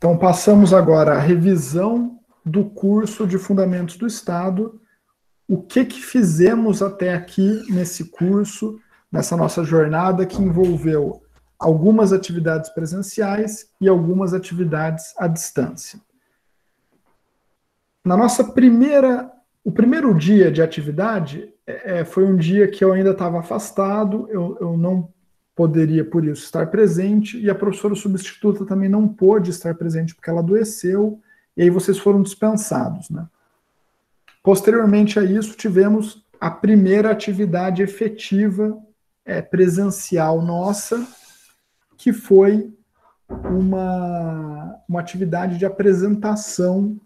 Então, passamos agora à revisão do curso de Fundamentos do Estado. O que fizemos até aqui nesse curso, nessa nossa jornada, que envolveu algumas atividades presenciais e algumas atividades à distância. Na nossa o primeiro dia de atividade foi um dia que eu ainda estava afastado, eu não poderia, por isso, estar presente, e a professora substituta também não pôde estar presente porque ela adoeceu, e aí vocês foram dispensados, né? Posteriormente a isso, tivemos a primeira atividade efetiva presencial nossa, que foi uma atividade de apresentação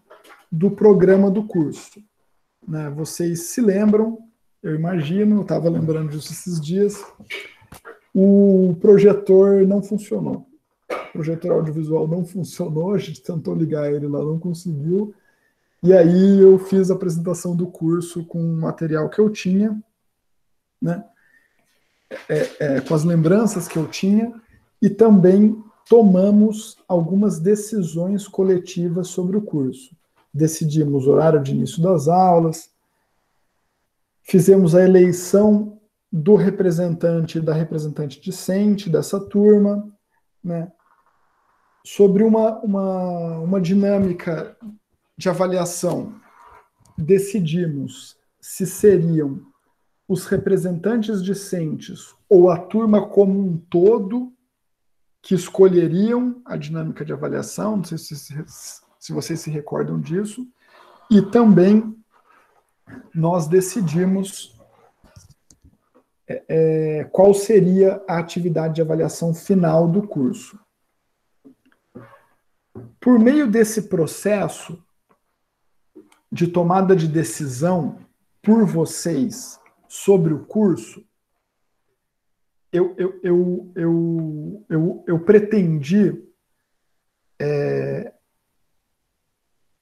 do programa do curso. Né? Vocês se lembram, eu imagino, eu estava lembrando disso esses dias, o projetor não funcionou. O projetor audiovisual não funcionou, a gente tentou ligar ele lá, não conseguiu. E aí eu fiz a apresentação do curso com o material que eu tinha, né? Com as lembranças que eu tinha, e também tomamos algumas decisões coletivas sobre o curso. Decidimos o horário de início das aulas, fizemos a eleição do representante e da representante discente dessa turma, né? Sobre uma dinâmica de avaliação, decidimos se seriam os representantes discentes ou a turma como um todo que escolheriam a dinâmica de avaliação, não sei se vocês se recordam disso, e também nós decidimos qual seria a atividade de avaliação final do curso. Por meio desse processo de tomada de decisão por vocês sobre o curso, eu pretendi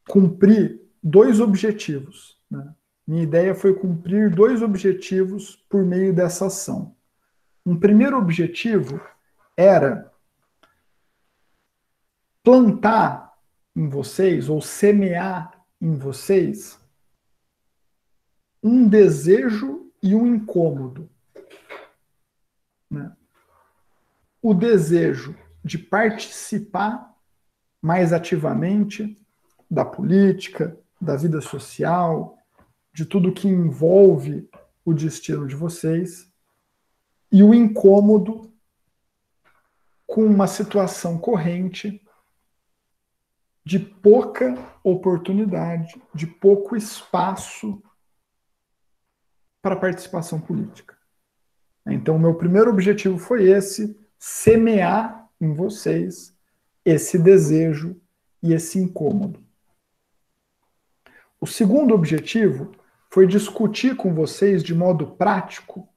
cumprir dois objetivos, né? Minha ideia foi cumprir dois objetivos por meio dessa ação. Um primeiro objetivo era plantar em vocês, ou semear em vocês, um desejo e um incômodo. Né? O desejo de participar mais ativamente da política, da vida social, de tudo que envolve o destino de vocês, e o incômodo com uma situação corrente de pouca oportunidade, de pouco espaço para participação política. Então, o meu primeiro objetivo foi esse, semear em vocês esse desejo e esse incômodo. O segundo objetivo foi discutir com vocês de modo prático,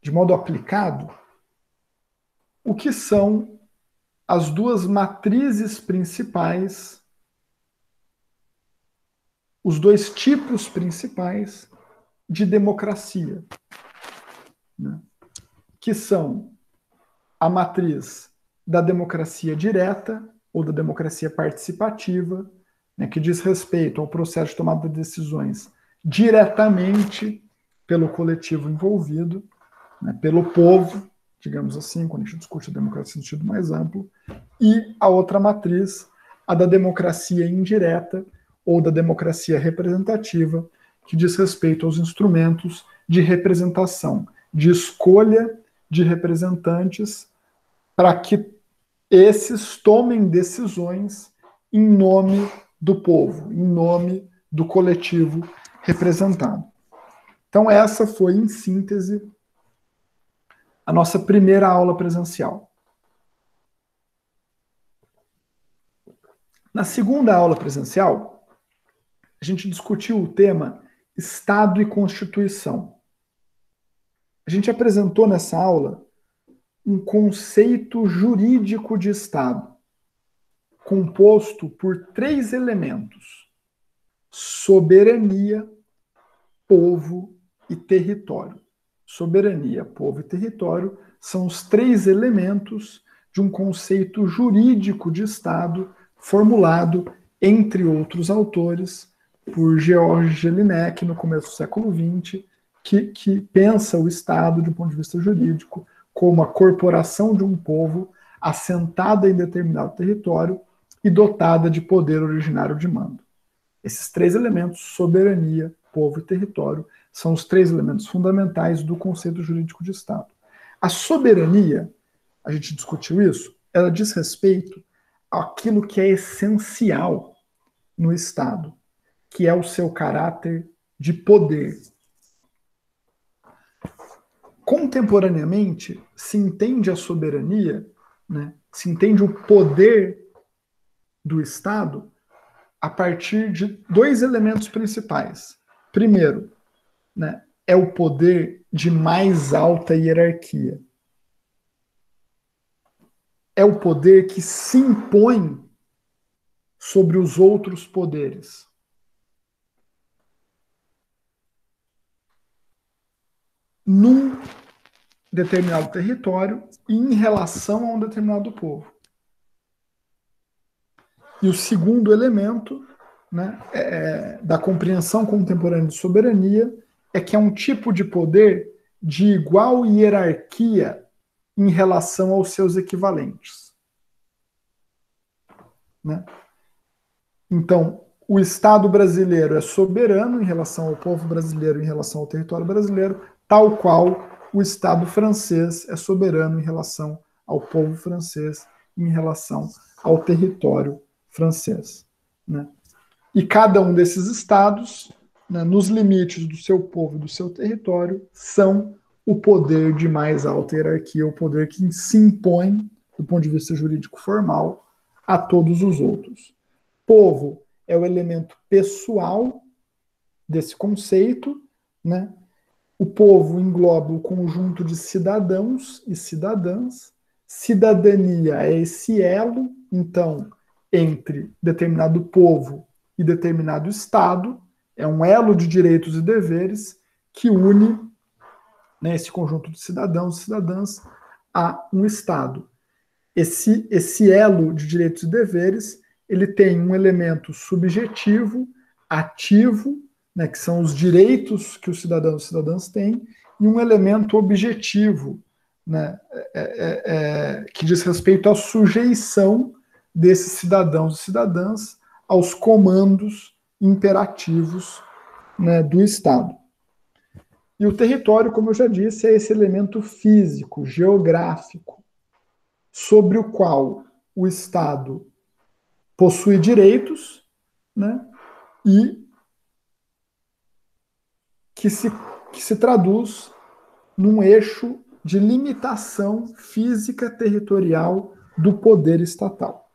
de modo aplicado, o que são as duas matrizes principais, os dois tipos principais de democracia, né? Que são a matriz da democracia direta ou da democracia participativa, né, que diz respeito ao processo de tomada de decisões diretamente pelo coletivo envolvido, né, pelo povo, digamos assim, quando a gente discute a democracia no sentido mais amplo, e a outra matriz, a da democracia indireta ou da democracia representativa, que diz respeito aos instrumentos de representação, de escolha de representantes para que esses tomem decisões em nome do povo, em nome do coletivo representado. Então, essa foi, em síntese, a nossa primeira aula presencial. Na segunda aula presencial, a gente discutiu o tema Estado e Constituição. A gente apresentou nessa aula um conceito jurídico de Estado, composto por 3 elementos: soberania, povo e território. Soberania, povo e território são os 3 elementos de um conceito jurídico de Estado formulado, entre outros autores, por George Jelinek, no começo do século XX, que pensa o Estado, de um ponto de vista jurídico, como a corporação de um povo assentada em determinado território e dotada de poder originário de mando. Esses três elementos, soberania, povo e território, são os três elementos fundamentais do conceito jurídico de Estado. A soberania, a gente discutiu isso, ela diz respeito àquilo que é essencial no Estado, que é o seu caráter de poder. Contemporaneamente, se entende a soberania, né, se entende o poder do Estado a partir de dois elementos principais. Primeiro, né, é o poder de mais alta hierarquia. É o poder que se impõe sobre os outros poderes. Num determinado território e em relação a um determinado povo. E o segundo elemento, né, da compreensão contemporânea de soberania é que é um tipo de poder de igual hierarquia em relação aos seus equivalentes. Né? Então, o Estado brasileiro é soberano em relação ao povo brasileiro, em relação ao território brasileiro, tal qual o Estado francês é soberano em relação ao povo francês, em relação ao território francês. Né? E cada um desses estados, né, nos limites do seu povo e do seu território, são o poder de mais alta hierarquia, o poder que se impõe, do ponto de vista jurídico formal, a todos os outros. Povo é o elemento pessoal desse conceito, né? O povo engloba o conjunto de cidadãos e cidadãs. Cidadania é esse elo, então, entre determinado povo e determinado Estado, é um elo de direitos e deveres que une, né, esse conjunto de cidadãos e cidadãs a um Estado. Esse elo de direitos e deveres, ele tem um elemento subjetivo, ativo, né, que são os direitos que os cidadãos e cidadãs têm, e um elemento objetivo, né, que diz respeito à sujeição desses cidadãos e cidadãs aos comandos imperativos, né, do Estado. E o território, como eu já disse, é esse elemento físico, geográfico, sobre o qual o Estado possui direitos, né, e que se traduz num eixo de limitação física territorial do poder estatal.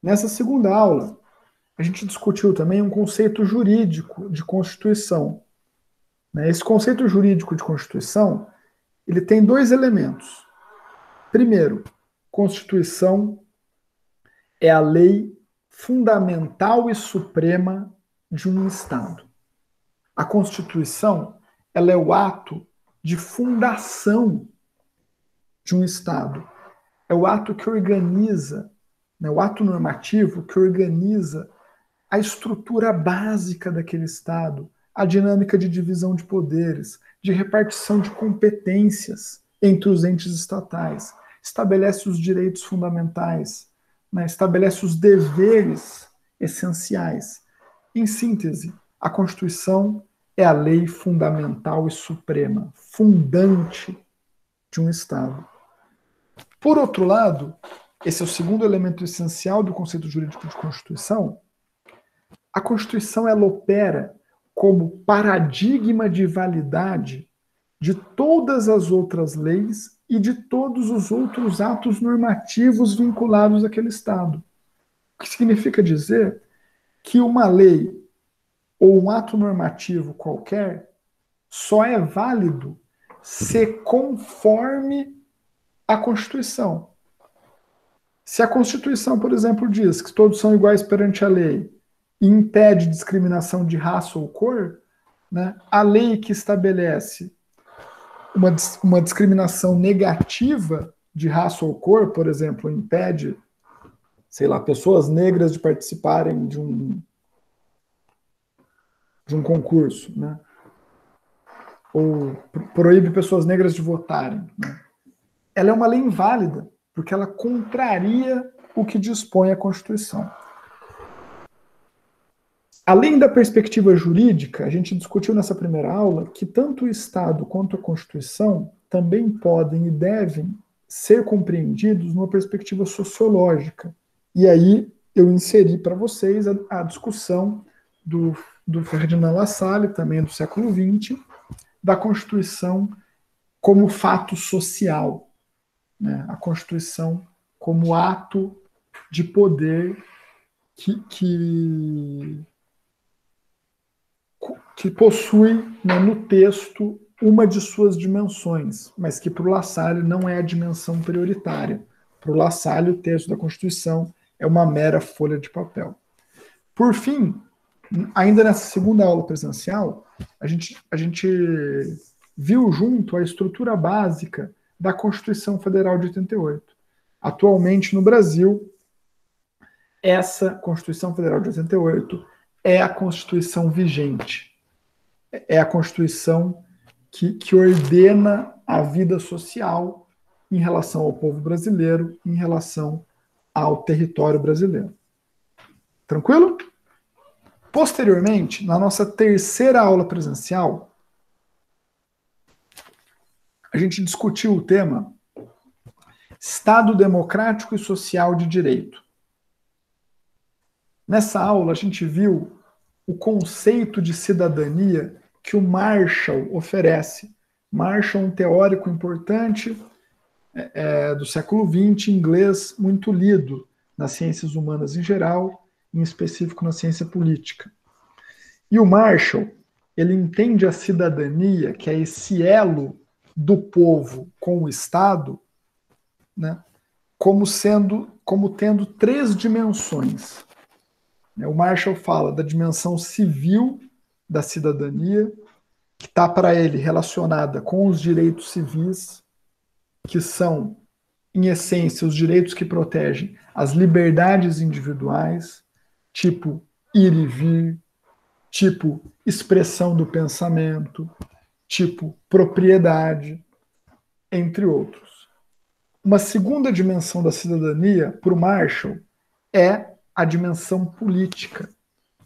Nessa segunda aula, a gente discutiu também um conceito jurídico de Constituição. Esse conceito jurídico de Constituição, ele tem dois elementos. Primeiro, Constituição é a lei fundamental e suprema de um Estado. A Constituição, ela é o ato de fundação de um Estado. É o ato que organiza, né, o ato normativo que organiza a estrutura básica daquele Estado, a dinâmica de divisão de poderes, de repartição de competências entre os entes estatais, estabelece os direitos fundamentais, né, estabelece os deveres essenciais. Em síntese, a Constituição é a lei fundamental e suprema, fundante de um Estado. Por outro lado, esse é o segundo elemento essencial do conceito jurídico de Constituição. A Constituição, ela opera como paradigma de validade de todas as outras leis e de todos os outros atos normativos vinculados àquele Estado. O que significa dizer que uma lei ou um ato normativo qualquer só é válido se conforme a Constituição. Se a Constituição, por exemplo, diz que todos são iguais perante a lei e impede discriminação de raça ou cor, né, a lei que estabelece uma discriminação negativa de raça ou cor, por exemplo, impede, sei lá, pessoas negras de participarem de um concurso, né? Ou proíbe pessoas negras de votarem, né? Ela é uma lei inválida, porque ela contraria o que dispõe a Constituição. Além da perspectiva jurídica, a gente discutiu nessa primeira aula que tanto o Estado quanto a Constituição também podem e devem ser compreendidos numa perspectiva sociológica. E aí eu inseri para vocês a discussão do Ferdinand Lassalle, também do século XX, da Constituição como fato social, né? A Constituição como ato de poder que possui, né, no texto uma de suas dimensões, mas que para o Lassalle não é a dimensão prioritária. Para o Lassalle, o texto da Constituição é uma mera folha de papel. Por fim, ainda nessa segunda aula presencial, a gente viu junto a estrutura básica da Constituição Federal de 88. Atualmente, no Brasil, essa Constituição Federal de 88 é a Constituição vigente. É a Constituição que ordena a vida social em relação ao povo brasileiro, em relação ao território brasileiro. Tranquilo? Posteriormente, na nossa terceira aula presencial, a gente discutiu o tema Estado Democrático e Social de Direito. Nessa aula, a gente viu o conceito de cidadania que o Marshall oferece. Marshall é um teórico importante do século XX, inglês, muito lido nas ciências humanas em geral, em específico na ciência política. E o Marshall, ele entende a cidadania, que é esse elo do povo com o Estado, né, como tendo três dimensões. O Marshall fala da dimensão civil da cidadania, que está para ele relacionada com os direitos civis, que são, em essência, os direitos que protegem as liberdades individuais, tipo ir e vir, tipo expressão do pensamento, tipo propriedade, entre outros. Uma segunda dimensão da cidadania, para o Marshall, é a dimensão política,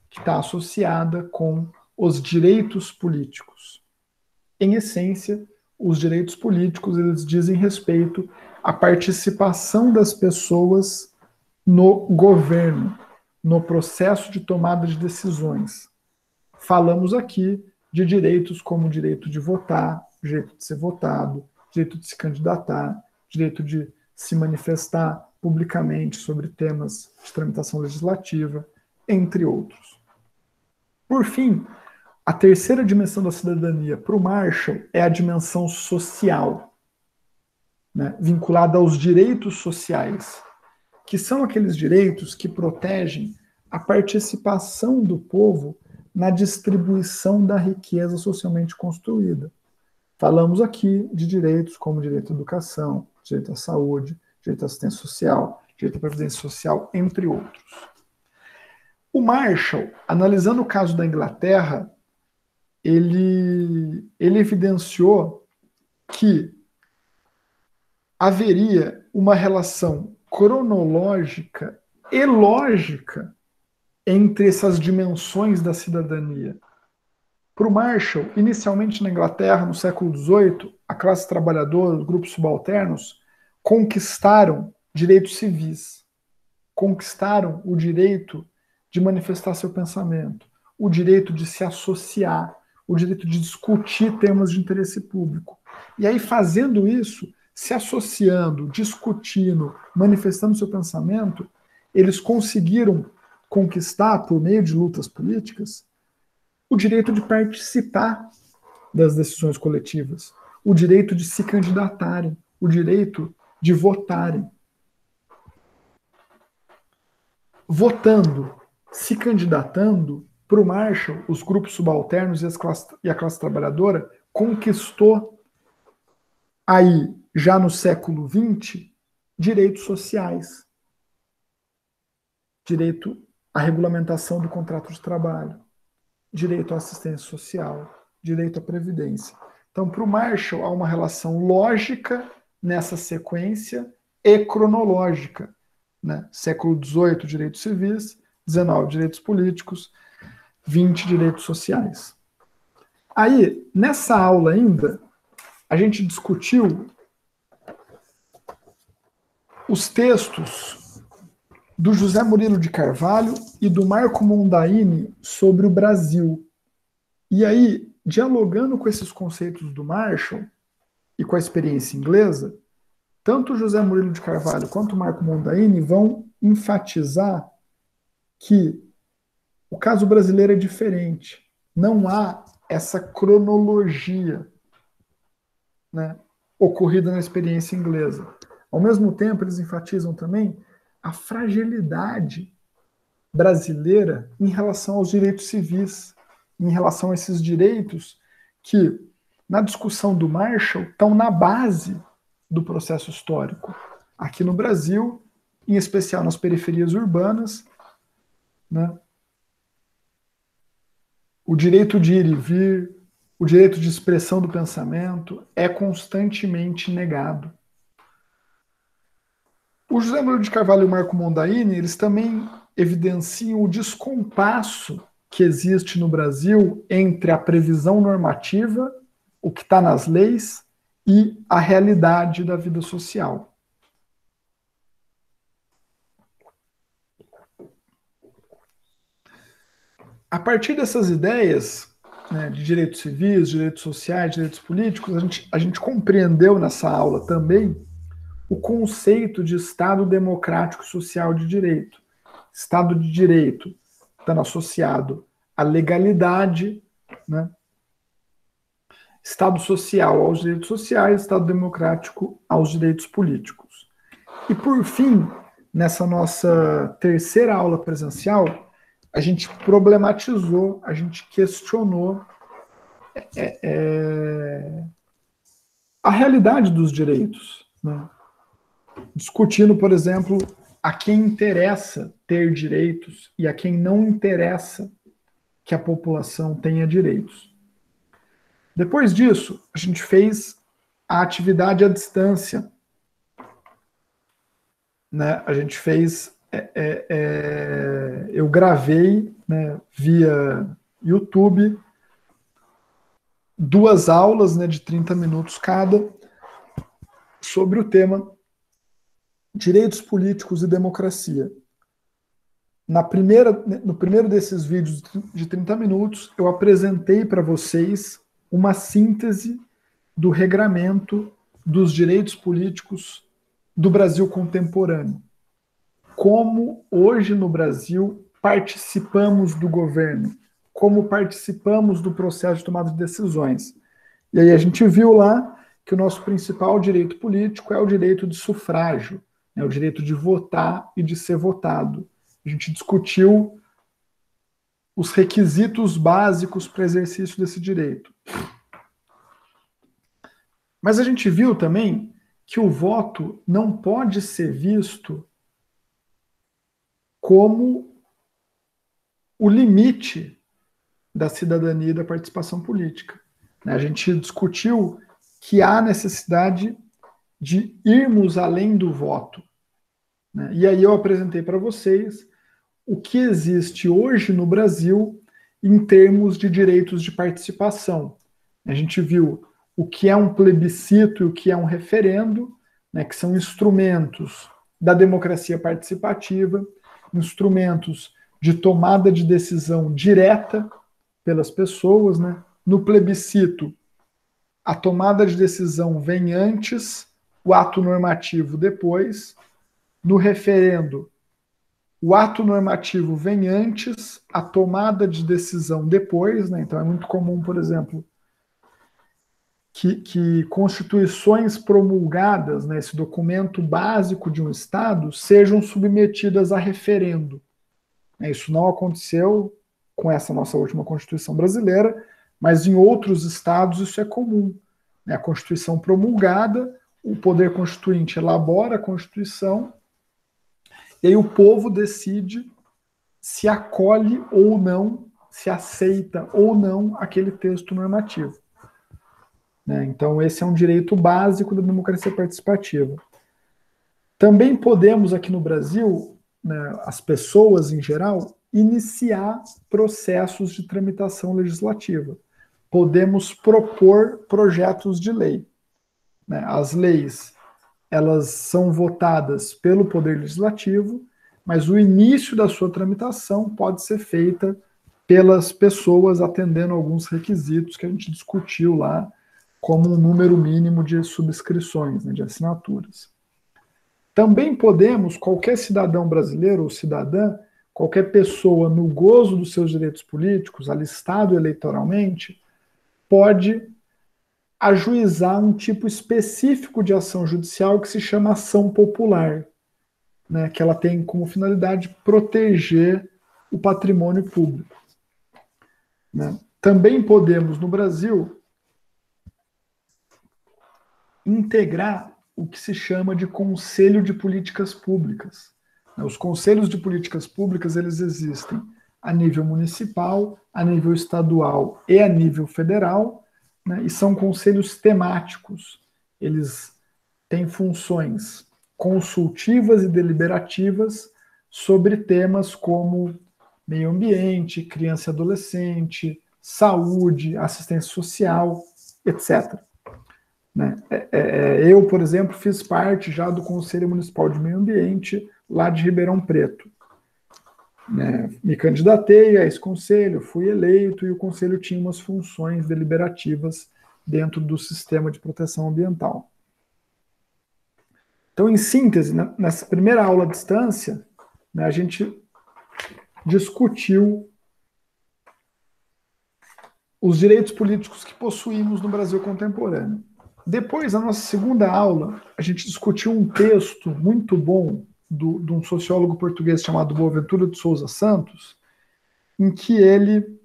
que está associada com os direitos políticos. Em essência, os direitos políticos, eles dizem respeito à participação das pessoas no governo, no processo de tomada de decisões. Falamos aqui de direitos como o direito de votar, direito de ser votado, direito de se candidatar, direito de se manifestar publicamente sobre temas de tramitação legislativa, entre outros. Por fim, a terceira dimensão da cidadania para o Marshall é a dimensão social, né, vinculada aos direitos sociais, que são aqueles direitos que protegem a participação do povo na distribuição da riqueza socialmente construída. Falamos aqui de direitos como direito à educação, direito à saúde, direito à assistência social, direito à previdência social, entre outros. O Marshall, analisando o caso da Inglaterra, ele evidenciou que haveria uma relação cronológica e lógica entre essas dimensões da cidadania. Para o Marshall, inicialmente na Inglaterra, no século XVIII, a classe trabalhadora, os grupos subalternos, conquistaram direitos civis, conquistaram o direito de manifestar seu pensamento, o direito de se associar, o direito de discutir temas de interesse público. E aí, fazendo isso, se associando, discutindo, manifestando seu pensamento, eles conseguiram conquistar, por meio de lutas políticas, o direito de participar das decisões coletivas, o direito de se candidatarem, o direito de votarem. Votando, se candidatando, para o Marshall, os grupos subalternos e a classe trabalhadora conquistou aí já no século XX, direitos sociais, direito à regulamentação do contrato de trabalho, direito à assistência social, direito à previdência. Então, para o Marshall, há uma relação lógica nessa sequência e cronológica. Né? Século XVIII, direitos civis, XIX, direitos políticos, XX, direitos sociais. Aí, nessa aula ainda, a gente discutiu os textos do José Murilo de Carvalho e do Marco Mondaini sobre o Brasil. E aí, dialogando com esses conceitos do Marshall e com a experiência inglesa, tanto o José Murilo de Carvalho quanto o Marco Mondaini vão enfatizar que o caso brasileiro é diferente. Não há essa cronologia, né, ocorrida na experiência inglesa. Ao mesmo tempo, eles enfatizam também a fragilidade brasileira em relação aos direitos civis, em relação a esses direitos que, na discussão do Marshall, estão na base do processo histórico. Aqui no Brasil, em especial nas periferias urbanas, né, o direito de ir e vir, o direito de expressão do pensamento é constantemente negado. O José Murilo de Carvalho e o Marco Mondaini, eles também evidenciam o descompasso que existe no Brasil entre a previsão normativa, o que está nas leis, e a realidade da vida social. A partir dessas ideias, né, de direitos civis, direitos sociais, direitos políticos, a gente compreendeu nessa aula também o conceito de Estado democrático social de direito. Estado de direito estando associado à legalidade, né? Estado social aos direitos sociais, Estado democrático aos direitos políticos. E por fim, nessa nossa terceira aula presencial, a gente problematizou, a gente questionou a realidade dos direitos, né? Discutindo, por exemplo, a quem interessa ter direitos e a quem não interessa que a população tenha direitos. Depois disso, a gente fez a atividade à distância. Né? A gente fez... eu gravei, né, via YouTube 2 aulas, né, de 30 minutos cada sobre o tema direitos políticos e democracia. No primeiro desses vídeos de 30 minutos, eu apresentei para vocês uma síntese do regramento dos direitos políticos do Brasil contemporâneo. Como hoje no Brasil participamos do governo, como participamos do processo de tomada de decisões. E aí a gente viu lá que o nosso principal direito político é o direito de sufrágio, é o direito de votar e de ser votado. A gente discutiu os requisitos básicos para exercício desse direito. Mas a gente viu também que o voto não pode ser visto como o limite da cidadania e da participação política. A gente discutiu que há necessidade de irmos além do voto. E aí eu apresentei para vocês o que existe hoje no Brasil em termos de direitos de participação. A gente viu o que é um plebiscito e o que é um referendo, né, que são instrumentos da democracia participativa, instrumentos de tomada de decisão direta pelas pessoas. Né? No plebiscito, a tomada de decisão vem antes, o ato normativo depois. No referendo, o ato normativo vem antes, a tomada de decisão depois. Né? Então é muito comum, por exemplo, que constituições promulgadas, né, esse documento básico de um Estado, sejam submetidas a referendo. Isso não aconteceu com essa nossa última Constituição brasileira, mas em outros estados isso é comum. A Constituição promulgada, o poder constituinte elabora a Constituição, e aí o povo decide se acolhe ou não, se aceita ou não aquele texto normativo. Né? Então, esse é um direito básico da democracia participativa. Também podemos, aqui no Brasil, né, as pessoas em geral, iniciar processos de tramitação legislativa. Podemos propor projetos de lei. Né? As leis, elas são votadas pelo Poder Legislativo, mas o início da sua tramitação pode ser feita pelas pessoas atendendo alguns requisitos que a gente discutiu lá, como um número mínimo de subscrições, né, de assinaturas. Também podemos, qualquer cidadão brasileiro ou cidadã, qualquer pessoa no gozo dos seus direitos políticos, alistado eleitoralmente, pode ajuizar um tipo específico de ação judicial que se chama ação popular, né, que ela tem como finalidade proteger o patrimônio público. Né? Também podemos, no Brasil, integrar o que se chama de Conselho de Políticas Públicas. Os conselhos de políticas públicas, eles existem a nível municipal, a nível estadual e a nível federal, né, e são conselhos temáticos. Eles têm funções consultivas e deliberativas sobre temas como meio ambiente, criança e adolescente, saúde, assistência social, etc. Né? Eu, por exemplo, fiz parte já do Conselho Municipal de Meio Ambiente lá de Ribeirão Preto. Né? Me candidatei a esse conselho, fui eleito e o conselho tinha umas funções deliberativas dentro do sistema de proteção ambiental. Então, em síntese, nessa primeira aula à distância, né, a gente discutiu os direitos políticos que possuímos no Brasil contemporâneo. Depois, na nossa segunda aula, a gente discutiu um texto muito bom de um sociólogo português chamado Boaventura de Souza Santos, em que ele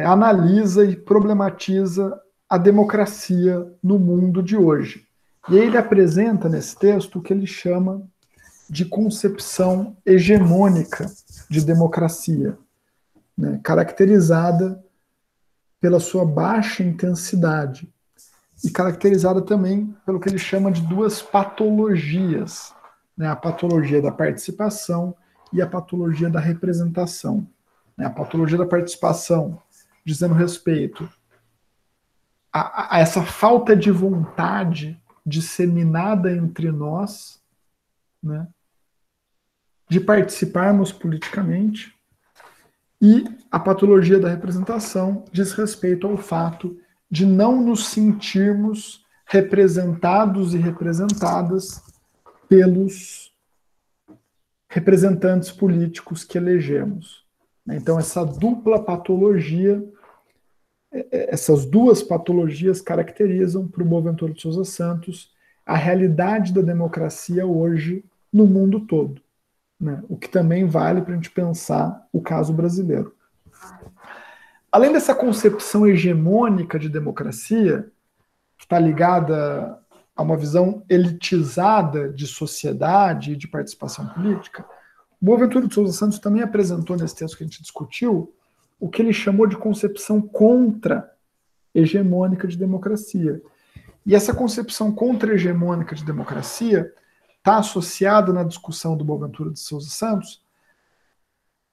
analisa e problematiza a democracia no mundo de hoje. E ele apresenta nesse texto o que ele chama de concepção hegemônica de democracia, né, caracterizada pela sua baixa intensidade e caracterizada também pelo que ele chama de duas patologias, né, a patologia da participação e a patologia da representação. Né, a patologia da participação dizendo respeito a essa falta de vontade disseminada entre nós, né, de participarmos politicamente, e a patologia da representação diz respeito ao fato de não nos sentirmos representados e representadas pelos representantes políticos que elegemos. Então, essa dupla patologia, essas duas patologias caracterizam para o Boaventura de Souza Santos a realidade da democracia hoje no mundo todo. Né? O que também vale para a gente pensar o caso brasileiro. Além dessa concepção hegemônica de democracia, que está ligada a uma visão elitizada de sociedade e de participação política, o Boaventura de Souza Santos também apresentou nesse texto que a gente discutiu o que ele chamou de concepção contra-hegemônica de democracia. E essa concepção contra-hegemônica de democracia está associada na discussão do Boaventura de Souza Santos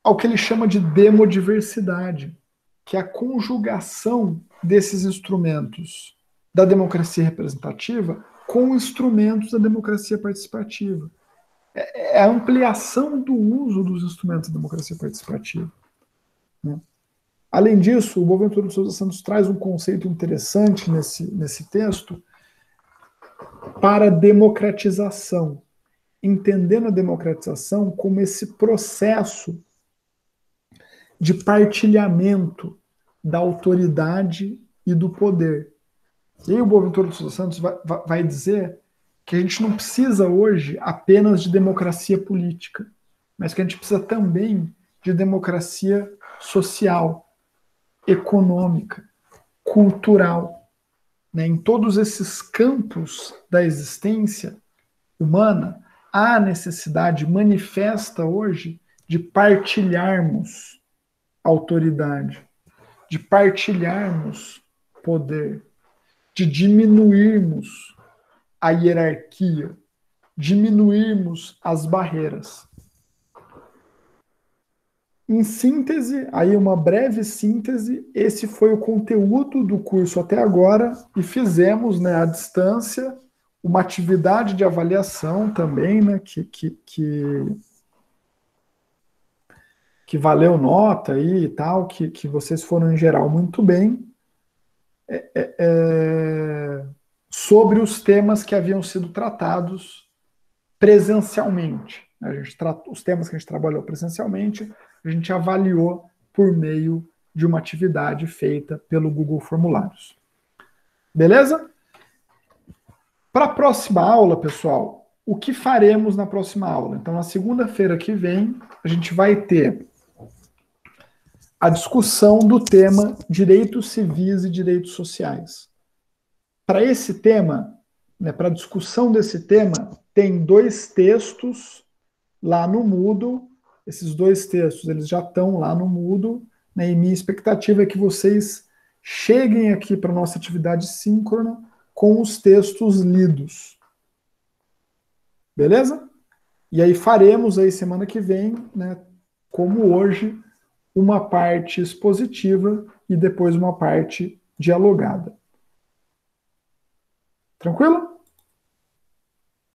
ao que ele chama de demodiversidade, que é a conjugação desses instrumentos da democracia representativa com instrumentos da democracia participativa. É a ampliação do uso dos instrumentos da democracia participativa. Né? Além disso, o Boaventura de Souza Santos traz um conceito interessante nesse texto para a democratização, entendendo a democratização como esse processo de partilhamento da autoridade e do poder. E aí o Boaventura de Souza Santos vai dizer que a gente não precisa hoje apenas de democracia política, mas que a gente precisa também de democracia social, econômica, cultural. né, em todos esses campos da existência humana, há necessidade manifesta hoje de partilharmos autoridade, de partilharmos poder, de diminuirmos a hierarquia, diminuirmos as barreiras. Em síntese, aí uma breve síntese, esse foi o conteúdo do curso até agora e fizemos, né, à distância uma atividade de avaliação também, né, que valeu nota aí e tal, que vocês foram em geral muito bem, sobre os temas que haviam sido tratados presencialmente. Os temas que a gente trabalhou presencialmente, a gente avaliou por meio de uma atividade feita pelo Google Formulários. Beleza? Para a próxima aula, pessoal, o que faremos na próxima aula? Então, na segunda-feira que vem, a gente vai ter a discussão do tema direitos civis e direitos sociais. Para esse tema, né, para a discussão desse tema, tem 2 textos lá no Moodle. Esses 2 textos eles já estão lá no Moodle, né, e minha expectativa é que vocês cheguem aqui para a nossa atividade síncrona com os textos lidos. Beleza? E aí faremos aí semana que vem, né, como hoje, uma parte expositiva e depois uma parte dialogada. Tranquilo?